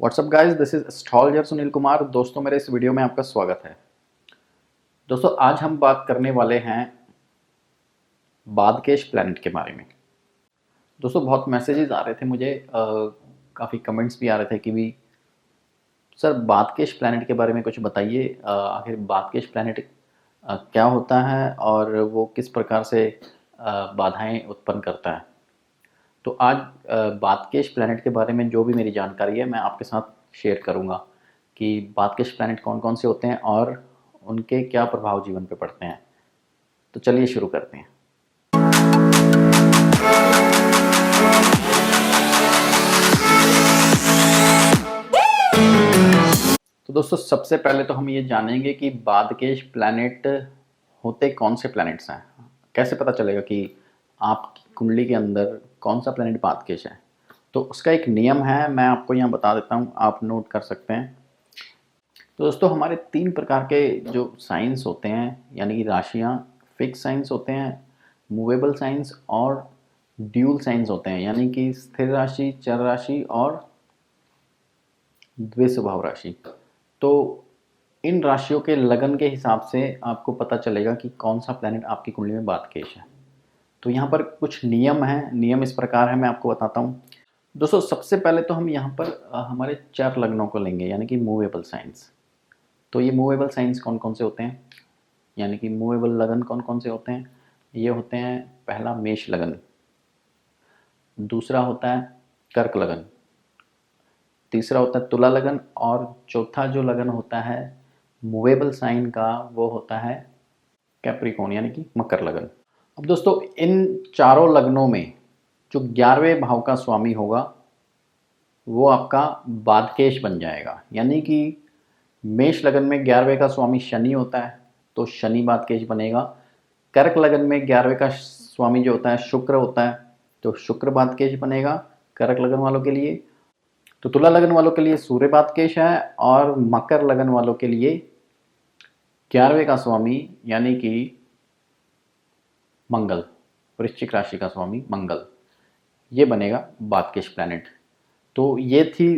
WhatsApp guys, this is astrologer Sunil Kumar. दोस्तों, मेरे इस वीडियो में आपका स्वागत है। दोस्तों, आज हम बात करने वाले हैं बादकेश प्लैनेट के बारे में। दोस्तों, बहुत मैसेजेस आ रहे थे मुझे, काफ़ी कमेंट्स भी आ रहे थे कि भी सर बादकेश प्लैनेट के बारे में कुछ बताइए। आखिर बादकेश प्लैनेट क्या होता है और वो किस प्रकार से बाधाएं उत्पन्न करता है। तो आज बादकेश प्लैनेट के बारे में जो भी मेरी जानकारी है मैं आपके साथ शेयर करूंगा कि बादकेश प्लैनेट कौन कौन से होते हैं और उनके क्या प्रभाव जीवन पे पड़ते हैं। तो चलिए शुरू करते हैं। तो दोस्तों, सबसे पहले तो हम ये जानेंगे कि बादकेश प्लैनेट होते कौन से प्लैनेट्स हैं। कैसे पता चलेगा कि आपकी कुंडली के अंदर कौन सा प्लैनेट बादकेश है। तो उसका एक नियम है, मैं आपको यहाँ बता देता हूँ, आप नोट कर सकते हैं। तो दोस्तों, हमारे 3 प्रकार के जो साइंस होते हैं, यानी कि राशियाँ, फिक्स साइंस होते हैं, मूवेबल साइंस और ड्यूल साइंस होते हैं, यानी कि स्थिर राशि, चर राशि और द्विस्वभाव राशि। तो इन राशियों के लगन के हिसाब से आपको पता चलेगा कि कौन सा प्लैनेट आपकी कुंडली में बादकेश है। तो यहाँ पर कुछ नियम हैं, नियम इस प्रकार है, मैं आपको बताता हूँ। दोस्तों, सबसे पहले तो हम यहाँ पर हमारे चर लग्नों को लेंगे, यानी कि मूवेबल साइंस। तो ये मूवेबल साइंस कौन कौन से होते हैं, यानी कि मूवेबल लगन कौन कौन से होते हैं। ये होते हैं, पहला मेष लगन, दूसरा होता है कर्क लगन, तीसरा होता है तुला लगन और चौथा जो लगन होता है मूवेबल साइन का वो होता है कैप्रिकॉर्न, यानी कि मकर लगन। अब दोस्तों, इन चारों लग्नों में जो 11वें भाव का स्वामी होगा वो आपका बादकेश बन जाएगा, यानी कि मेष लगन में 11वें का स्वामी शनि होता है तो शनि बादकेश बनेगा। कर्क लगन में 11वें का स्वामी जो होता है शुक्र होता है तो शुक्र बादकेश बनेगा कर्क लगन वालों के लिए। तो तुला लगन वालों के लिए सूर्य बादकेश है और मकर लगन वालों के लिए 11वें का स्वामी यानी कि मंगल, वृश्चिक राशि का स्वामी मंगल, ये बनेगा बादकेश प्लैनेट। तो ये थी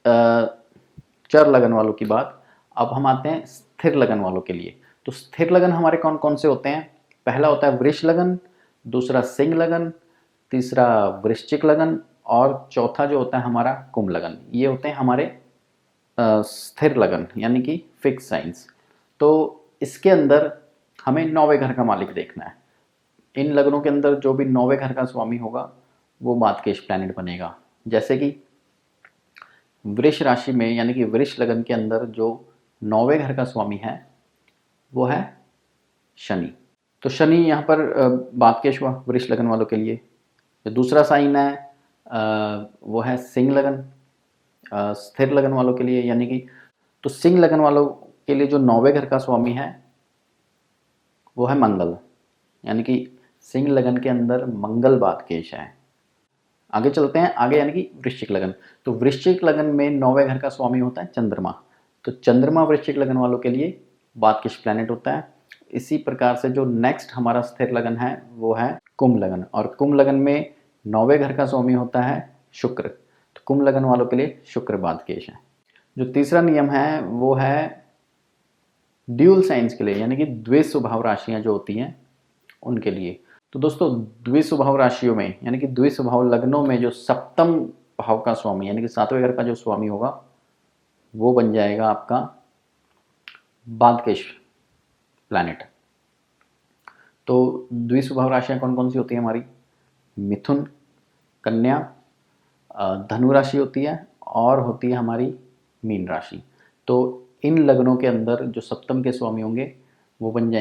चर लगन वालों की बात। अब हम आते हैं स्थिर लगन वालों के लिए। तो स्थिर लगन हमारे कौन कौन से होते हैं। पहला होता है वृष लगन, दूसरा सिंह लगन, तीसरा वृश्चिक लगन और चौथा जो होता है हमारा कुंभ लगन। ये होते हैं हमारे स्थिर लगन, यानी कि फिक्स साइंस। तो इसके अंदर हमें 9वें घर का मालिक देखना है। इन लगनों के अंदर जो भी 9वें घर का स्वामी होगा वो बादकेश प्लैनेट बनेगा। जैसे कि वृष राशि में, यानी कि वृष लगन के अंदर जो 9वें घर का स्वामी है वो है शनि। तो शनि यहाँ पर बादकेश हुआ वृष लगन वालों के लिए। जो दूसरा साइन है वो है सिंह लगन, स्थिर लगन वालों के लिए, यानी कि तो सिंह लगन वालों के लिए जो 9वें घर का स्वामी है वो है मंगल, यानी कि सिंह लगन के अंदर मंगल बादकेश है। आगे चलते हैं, आगे यानी कि वृश्चिक लगन। तो वृश्चिक लगन में 9वें घर का स्वामी होता है चंद्रमा। तो चंद्रमा वृश्चिक लगन वालों के लिए बादकेश प्लैनेट होता है। इसी प्रकार से जो नेक्स्ट हमारा स्थिर लगन है वो है कुंभ लगन, और कुंभ लगन में 9वें घर का स्वामी होता है शुक्र। तो कुंभ लगन वालों के लिए शुक्र बादकेश है। जो तीसरा नियम है वो है ड्यूल साइंस के लिए, यानी कि द्विस्वभाव राशियां जो होती हैं उनके लिए। तो दोस्तों, द्विस्वभाव राशियों में, यानी कि द्विस्वभाव लग्नों में जो सप्तम भाव का स्वामी, यानी कि 7वें घर का जो स्वामी होगा वो बन जाएगा आपका बादकेश प्लैनेट। तो द्विस्वभाव राशियां कौन कौन सी होती है हमारी। मिथुन, कन्या, धनु राशि होती है और होती है हमारी मीन राशि। तो इन लग्नों के अंदर जो सप्तम के स्वामी होंगे वो बन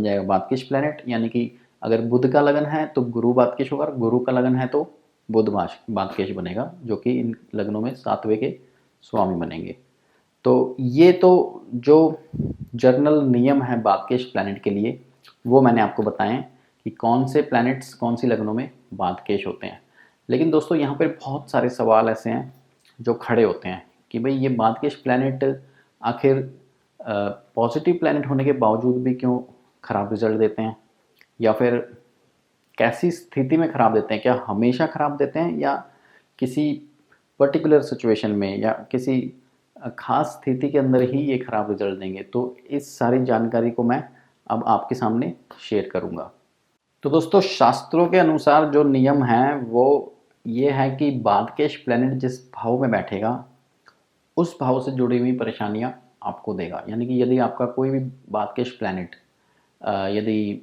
जाएगा बादकेश प्लैनेट। यानी कि अगर बुध का लगन है तो गुरु बादकेश होगा, गुरु का लगन है तो बुध बादकेश बनेगा, जो कि इन लग्नों में 7वें के स्वामी बनेंगे। तो ये तो जो जर्नल नियम है बादकेश प्लैनेट के लिए वो मैंने आपको बताएं कि कौन से प्लैनेट्स कौन सी लग्नों में बादकेश होते हैं। लेकिन दोस्तों, यहाँ पर बहुत सारे सवाल ऐसे हैं जो खड़े होते हैं कि भाई ये बादकेश प्लैनेट आखिर पॉजिटिव प्लैनेट होने के बावजूद भी क्यों ख़राब रिजल्ट देते हैं, या फिर कैसी स्थिति में ख़राब देते हैं। क्या हमेशा ख़राब देते हैं या किसी पर्टिकुलर सिचुएशन में या किसी खास स्थिति के अंदर ही ये ख़राब रिजल्ट देंगे। तो इस सारी जानकारी को मैं अब आपके सामने शेयर करूँगा। तो दोस्तों, शास्त्रों के अनुसार जो नियम है वो ये है कि बादकेश प्लैनेट जिस भाव में बैठेगा उस भाव से जुड़ी हुई परेशानियां आपको देगा। यानी कि यदि आपका कोई भी बादकेश प्लैनेट यदि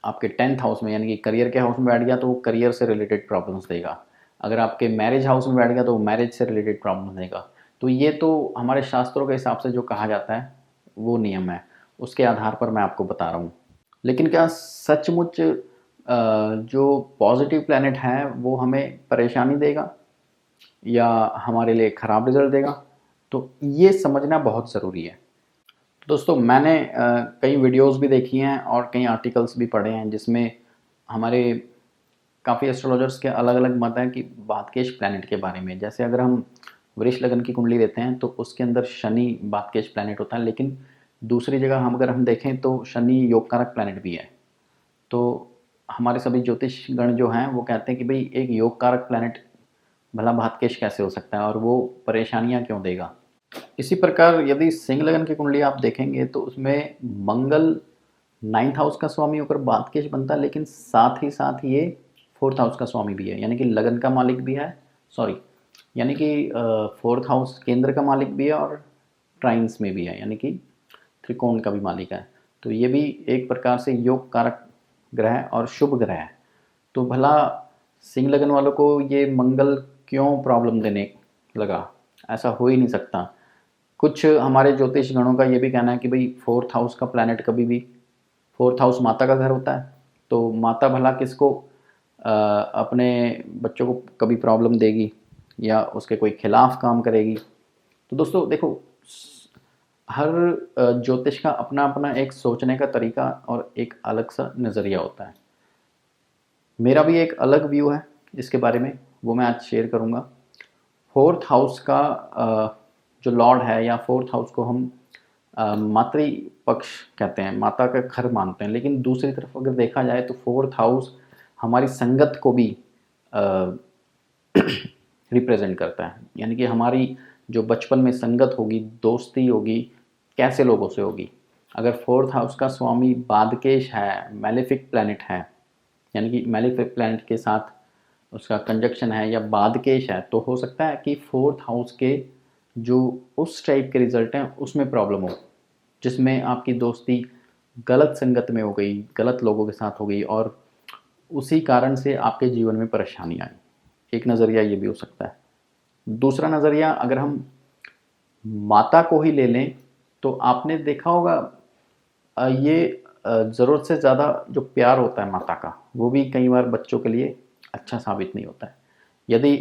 आपके 10th हाउस में यानी कि करियर के हाउस में बैठ गया तो वो करियर से रिलेटेड प्रॉब्लम्स देगा। अगर आपके मैरिज हाउस में बैठ गया तो वो मैरिज से रिलेटेड प्रॉब्लम्स देगा। तो ये तो हमारे शास्त्रों के हिसाब से जो कहा जाता है वो नियम है, उसके आधार पर मैं आपको बता रहा हूँ। लेकिन क्या सचमुच जो पॉजिटिव प्लैनेट है वो हमें परेशानी देगा या हमारे लिए ख़राब रिजल्ट देगा? तो ये समझना बहुत ज़रूरी है। दोस्तों, मैंने कई वीडियोस भी देखी हैं और कई आर्टिकल्स भी पढ़े हैं जिसमें हमारे काफ़ी एस्ट्रोलॉजर्स के अलग अलग मत हैं कि बादकेश प्लैनेट के बारे में। जैसे अगर हम वृष लगन की कुंडली लेते हैं तो उसके अंदर शनि बादकेश प्लैनेट होता है, लेकिन दूसरी जगह अगर हम देखें तो शनि योग कारक प्लैनेट भी है। तो हमारे सभी ज्योतिष गण जो हैं वो कहते हैं कि भाई एक योग कारक प्लैनेट भला बादकेश कैसे हो सकता है और वो परेशानियां क्यों देगा। इसी प्रकार यदि सिंह लगन की कुंडली आप देखेंगे तो उसमें मंगल 9th हाउस का स्वामी होकर बादकेश बनता है, लेकिन साथ ही साथ ये 4th हाउस का स्वामी भी है, यानी कि लगन का मालिक भी है, सॉरी यानी कि 4th हाउस केंद्र का मालिक भी है और ट्राइन्स में भी है, यानी कि त्रिकोण का भी मालिक है। तो ये भी एक प्रकार से योग कारक ग्रह और शुभ ग्रह है। तो भला सिंह लगन वालों को ये मंगल क्यों प्रॉब्लम देने लगा? ऐसा हो ही नहीं सकता। कुछ हमारे ज्योतिष गणों का ये भी कहना है कि भाई 4th हाउस का प्लैनेट कभी भी 4th हाउस माता का घर होता है, तो माता भला किसको अपने बच्चों को कभी प्रॉब्लम देगी या उसके कोई खिलाफ काम करेगी? तो दोस्तों देखो, हर ज्योतिष का अपना अपना एक सोचने का तरीका और एक अलग सा नज़रिया होता है। मेरा भी एक अलग व्यू है इसके बारे में, वो मैं आज शेयर करूँगा। 4th हाउस का जो लॉर्ड है या 4th हाउस को हम मातृ पक्ष कहते हैं, माता का घर मानते हैं, लेकिन दूसरी तरफ अगर देखा जाए तो 4th हाउस हमारी संगत को भी रिप्रेजेंट करता है। यानी कि हमारी जो बचपन में संगत होगी, दोस्ती होगी, कैसे लोगों से होगी। अगर 4th हाउस का स्वामी बादकेश है, मैलेफिक प्लैनेट है, यानी कि मैलेफिक प्लैनेट के साथ उसका कंजक्शन है या बादकेश है, तो हो सकता है कि 4th हाउस के जो उस टाइप के रिजल्ट हैं उसमें प्रॉब्लम हो, जिसमें आपकी दोस्ती गलत संगत में हो गई, गलत लोगों के साथ हो गई और उसी कारण से आपके जीवन में परेशानी आई। एक नज़रिया ये भी हो सकता है। दूसरा नज़रिया अगर हम माता को ही ले लें तो आपने देखा होगा ये ज़रूरत से ज़्यादा जो प्यार होता है माता का, वो भी कई बार बच्चों के लिए अच्छा साबित नहीं होता है। यदि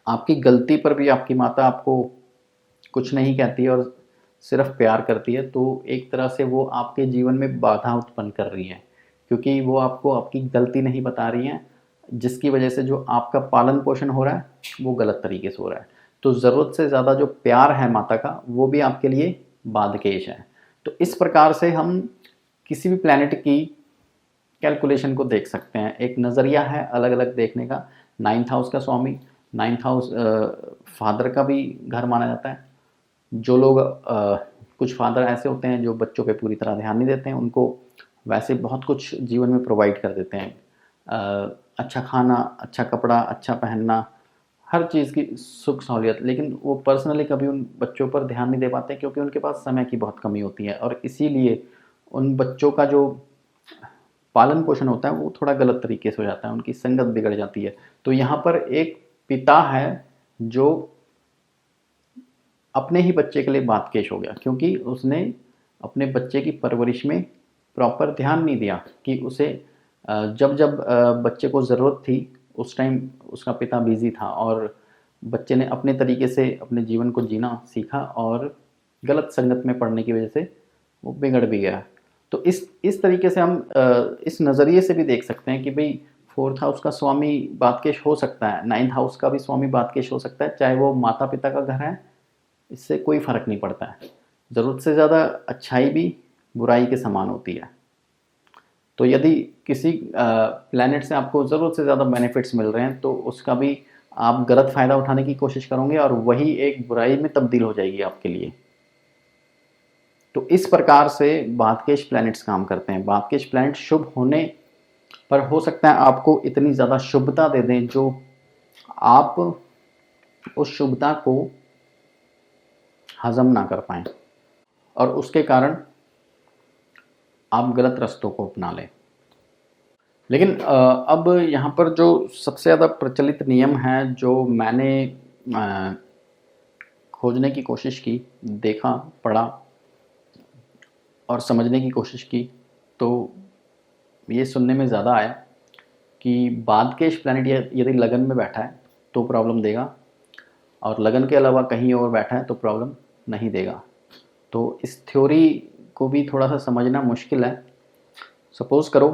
आपकी गलती पर भी आपकी माता आपको कुछ नहीं कहती है और सिर्फ प्यार करती है, तो एक तरह से वो आपके जीवन में बाधा उत्पन्न कर रही है, क्योंकि वो आपको आपकी गलती नहीं बता रही हैं, जिसकी वजह से जो आपका पालन पोषण हो रहा है वो गलत तरीके से हो रहा है। तो ज़रूरत से ज़्यादा जो प्यार है माता का वो भी आपके लिए बादकेश है। तो इस प्रकार से हम किसी भी प्लैनेट की कैलकुलेशन को देख सकते हैं। एक नज़रिया है अलग अलग देखने का। 9th हाउस का स्वामी, 9th हाउस फादर का भी घर माना जाता है। जो लोग कुछ फादर ऐसे होते हैं जो बच्चों पे पूरी तरह ध्यान नहीं देते हैं, उनको वैसे बहुत कुछ जीवन में प्रोवाइड कर देते हैं, अच्छा खाना, अच्छा कपड़ा, अच्छा पहनना, हर चीज़ की सुख सहूलियत, लेकिन वो पर्सनली कभी उन बच्चों पर ध्यान नहीं दे पाते क्योंकि उनके पास समय की बहुत कमी होती है और इसीलिए उन बच्चों का जो पालन पोषण होता है वो थोड़ा गलत तरीके से हो जाता है, उनकी संगत बिगड़ जाती है। तो यहाँ पर एक पिता है जो अपने ही बच्चे के लिए बादकेश हो गया, क्योंकि उसने अपने बच्चे की परवरिश में प्रॉपर ध्यान नहीं दिया कि उसे जब जब बच्चे को ज़रूरत थी उस टाइम उसका पिता बिज़ी था और बच्चे ने अपने तरीके से अपने जीवन को जीना सीखा और गलत संगत में पड़ने की वजह से वो बिगड़ भी गया। तो इस तरीके से हम इस नज़रिए से भी देख सकते हैं कि भाई 4th हाउस का स्वामी बादकेश हो सकता है, 9th हाउस का भी स्वामी बादकेश हो सकता है, चाहे वो माता पिता का घर है, इससे कोई फ़र्क नहीं पड़ता है। ज़रूरत से ज़्यादा अच्छाई भी बुराई के समान होती है। तो यदि किसी प्लैनेट से आपको ज़रूरत से ज़्यादा बेनिफिट्स मिल रहे हैं तो उसका भी आप गलत फ़ायदा उठाने की कोशिश करोगे और वही एक बुराई में तब्दील हो जाएगी आपके लिए। तो इस प्रकार से बादकेश प्लैनेट्स काम करते हैं। बादकेश प्लैनेट शुभ होने पर हो सकता है आपको इतनी ज़्यादा शुभता दे दें जो आप उस शुभता को हज़म ना कर पाएँ और उसके कारण आप गलत रास्तों को अपना लें। लेकिन अब यहाँ पर जो सबसे ज़्यादा प्रचलित नियम है, जो मैंने खोजने की कोशिश की, देखा, पढ़ा और समझने की कोशिश की, तो ये सुनने में ज़्यादा आया कि बादकेश प्लैनेट यदि लगन में बैठा है तो प्रॉब्लम देगा और लगन के अलावा कहीं और बैठा है तो प्रॉब्लम नहीं देगा। तो इस थ्योरी को भी थोड़ा सा समझना मुश्किल है। सपोज़ करो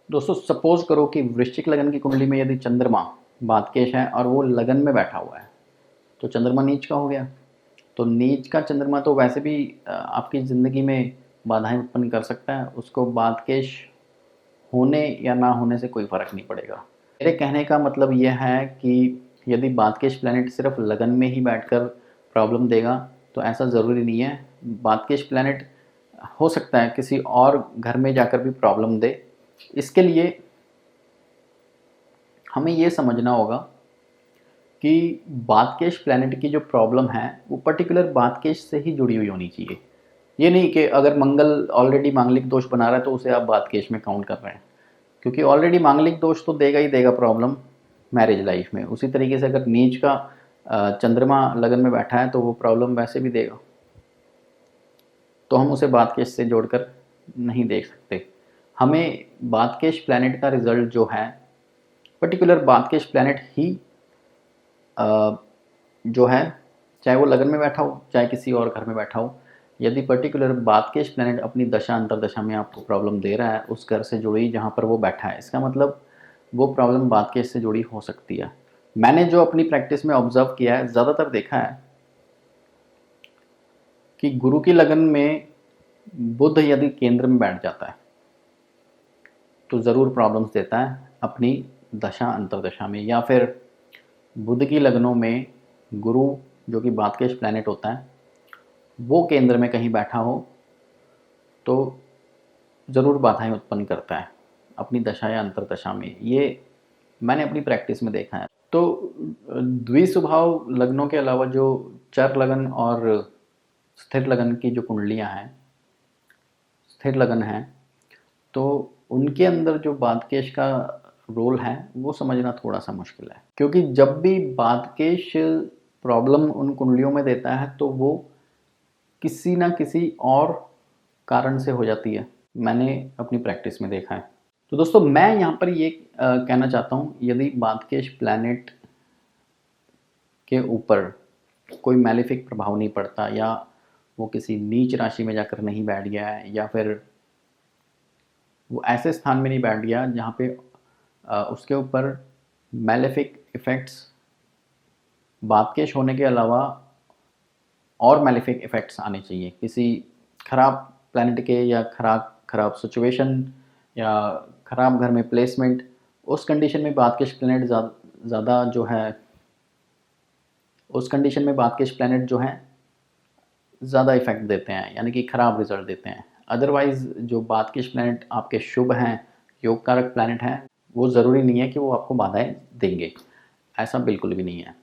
दोस्तों, सपोज़ करो कि वृश्चिक लगन की कुंडली में यदि चंद्रमा बादकेश है और वो लगन में बैठा हुआ है, तो चंद्रमा नीच का हो गया। तो नीच का चंद्रमा तो वैसे भी आपकी ज़िंदगी में बाधाएं उत्पन्न कर सकता है, उसको बादकेश होने या ना होने से कोई फ़र्क नहीं पड़ेगा। मेरे कहने का मतलब यह है कि यदि बादकेश प्लैनेट सिर्फ लगन में ही बैठकर प्रॉब्लम देगा तो ऐसा ज़रूरी नहीं है। बादकेश प्लैनेट हो सकता है किसी और घर में जाकर भी प्रॉब्लम दे। इसके लिए हमें ये समझना होगा कि बादकेश प्लैनेट की जो प्रॉब्लम है वो पर्टिकुलर बादकेश से ही जुड़ी हुई होनी चाहिए। ये नहीं कि अगर मंगल ऑलरेडी मांगलिक दोष बना रहा है तो उसे आप बादकेश में काउंट कर रहे हैं, क्योंकि ऑलरेडी मांगलिक दोष तो देगा ही देगा प्रॉब्लम मैरिज लाइफ में। उसी तरीके से अगर नीच का चंद्रमा लगन में बैठा है तो वो प्रॉब्लम वैसे भी देगा, तो हम उसे बादकेश से जोड़कर नहीं देख सकते। हमें बादकेश प्लैनेट का रिजल्ट जो है, पर्टिकुलर बादकेश प्लैनेट ही जो है, चाहे वो लगन में बैठा हो चाहे किसी और घर में बैठा हो, यदि पर्टिकुलर बादकेश प्लैनेट अपनी दशा अंतरदशा में आपको प्रॉब्लम दे रहा है उस घर से जुड़ी जहाँ पर वो बैठा है, इसका मतलब वो प्रॉब्लम बादकेश से जुड़ी हो सकती है। मैंने जो अपनी प्रैक्टिस में ऑब्जर्व किया है, ज़्यादातर देखा है कि गुरु की लगन में बुध यदि केंद्र में बैठ जाता है तो ज़रूर प्रॉब्लम्स देता है अपनी दशा अंतरदशा में, या फिर बुध की लगनों में गुरु जो कि बादकेश प्लैनेट होता है वो केंद्र में कहीं बैठा हो तो ज़रूर बाधाएं उत्पन्न करता है अपनी दशा या अंतरदशा में। ये मैंने अपनी प्रैक्टिस में देखा है। तो द्विस्वभाव लग्नों के अलावा जो चर लगन और स्थिर लगन की जो कुंडलियां हैं, स्थिर लगन है, तो उनके अंदर जो बादकेश का रोल है वो समझना थोड़ा सा मुश्किल है, क्योंकि जब भी बादकेश प्रॉब्लम उन कुंडलियों में देता है तो वो किसी ना किसी और कारण से हो जाती है। मैंने अपनी प्रैक्टिस में देखा है। तो दोस्तों, मैं यहाँ पर ये कहना चाहता हूँ, यदि बादकेश प्लैनेट के ऊपर कोई मैलेफिक प्रभाव नहीं पड़ता, या वो किसी नीच राशि में जाकर नहीं बैठ गया है, या फिर वो ऐसे स्थान में नहीं बैठ गया जहाँ पे उसके ऊपर मैलेफिक इफ़ेक्ट्स बादकेश होने के अलावा और मैलेफिक इफ़ेक्ट्स आने चाहिए किसी ख़राब प्लैनेट के, या ख़राब सिचुएशन, या ख़राब घर में प्लेसमेंट, उस कंडीशन में बादकेश प्लैनेट ज़्यादा जो है, उस कंडीशन में बादकेश प्लैनेट जो है ज़्यादा इफ़ेक्ट देते हैं, यानी कि ख़राब रिजल्ट देते हैं। अदरवाइज़ जो बादकेश प्लैनेट आपके शुभ हैं, योग कारक प्लैनेट हैं, वो ज़रूरी नहीं है कि वो आपको बाधाएं देंगे, ऐसा बिल्कुल भी नहीं है।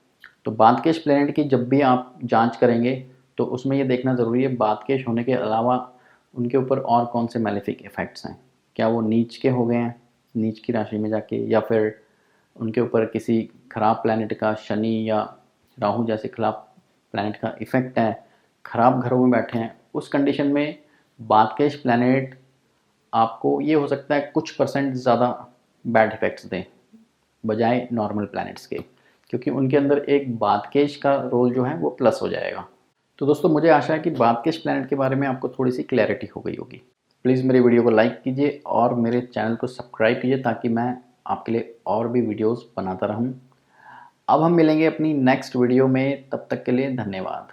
तो बादकेश प्लैनेट की जब भी आप जांच करेंगे तो उसमें ये देखना ज़रूरी है बादकेश होने के अलावा उनके ऊपर और कौन से मैलेफिक इफ़ेक्ट्स हैं। क्या वो नीच के हो गए हैं, नीच की राशि में जाके, या फिर उनके ऊपर किसी ख़राब प्लैनेट का, शनि या राहु जैसे खराब प्लैनेट का इफ़ेक्ट है, ख़राब घरों में बैठे हैं। उस कंडीशन में बादकेश प्लैनेट आपको ये हो सकता है कुछ परसेंट ज़्यादा बैड इफ़ेक्ट्स दें बजाय नॉर्मल प्लैनेट्स के, क्योंकि उनके अंदर एक बादकेश का रोल जो है वो प्लस हो जाएगा। तो दोस्तों, मुझे आशा है कि बादकेश प्लैनेट के बारे में आपको थोड़ी सी क्लैरिटी हो गई होगी। प्लीज़ मेरे वीडियो को लाइक कीजिए और मेरे चैनल को सब्सक्राइब कीजिए ताकि मैं आपके लिए और भी वीडियोस बनाता रहूं। अब हम मिलेंगे अपनी नेक्स्ट वीडियो में, तब तक के लिए धन्यवाद।